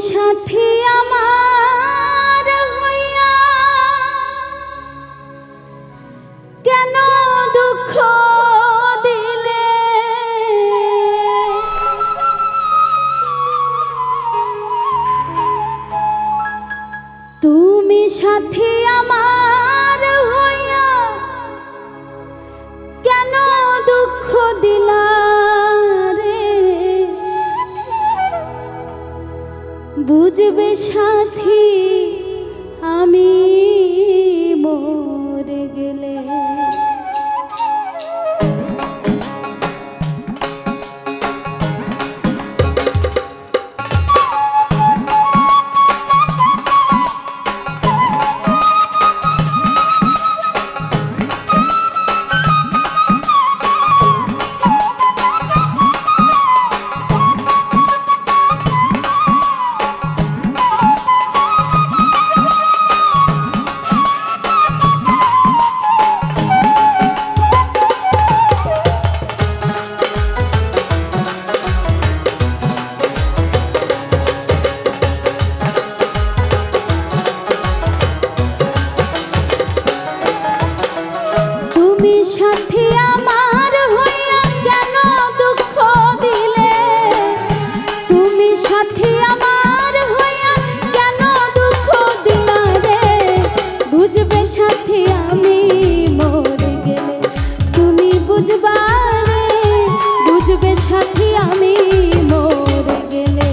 সাথী আমার হইয়া কেন দুঃখ দিলে, তুমি সাথী আমার হইয়া কেন দুঃখ দিলা রে, বুঝবে সাথী আমি মরে গেলে। তুমি সাথী আমার হইয়া কেন দুঃখ দিলে, তুমি সাথী আমার হইয়া কেন দুঃখ দিলা রে, বুঝবে সাথী আমি মরে গেলে। তুমি বুঝবা রে, বুঝবে সাথী আমি মরে গেলে।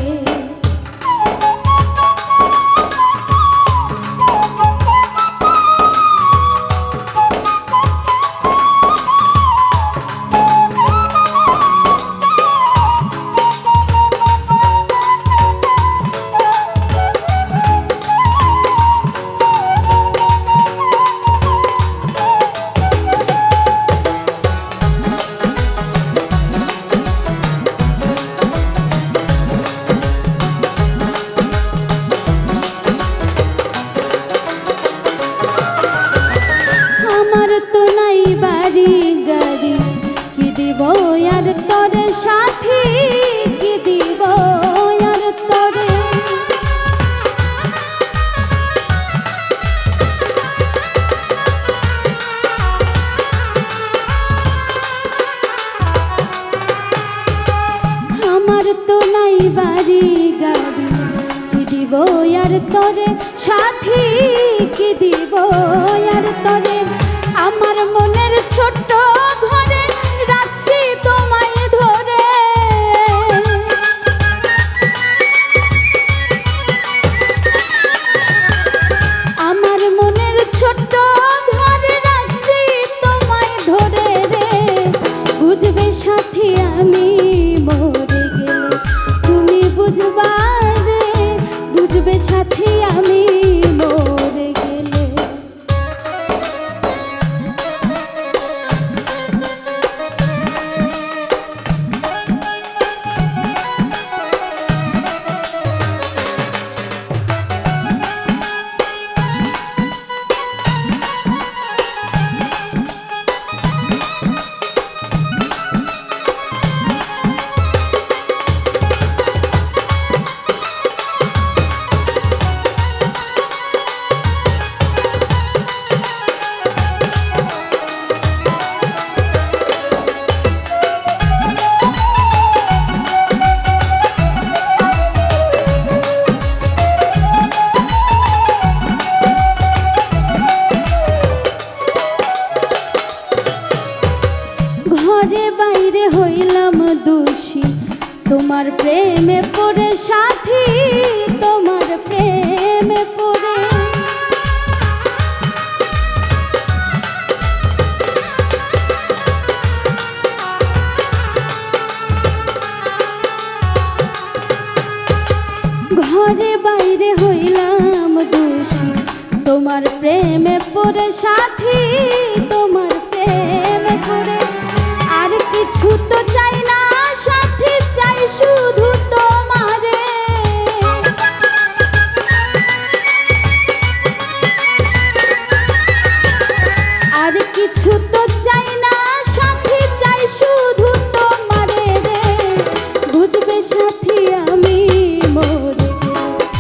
আর তোরে সাথী কি দিব আর তোরে, আমার তো নাই বাড়ি গাড়ি কি দিব আর তোরে সাথী কি দিব আর তোরে, আমার মনের ছোট্ট ঘরে রাখছি তোমায় ধরে, আমার মনের ছোট্ট ঘরে রাখছি তোমায় ধরে রে, বুঝবে সাথী আমি মরে গেলে। তুমি বুঝবা রে, বুঝবে সাথী আমি মরে গেলে। ঘরে বাইরে হইলাম দোষী তোমার প্রেমে পড়ে সাথী, তোমার প্রেমে পড়ে ঘরে বাইরে হইলাম দোষী তোমার প্রেমে পড়ে সাথী, তোমার প্রেমে পড়ে। আর কিছু তো চাই না সাথী, চাই শুধু তোমারে, আর কিছু তো চাই না সাথী, চাই শুধু তোমারে রে, বুঝবে সাথী আমি মরে গেলে।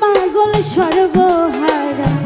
পাগল সর্বহারা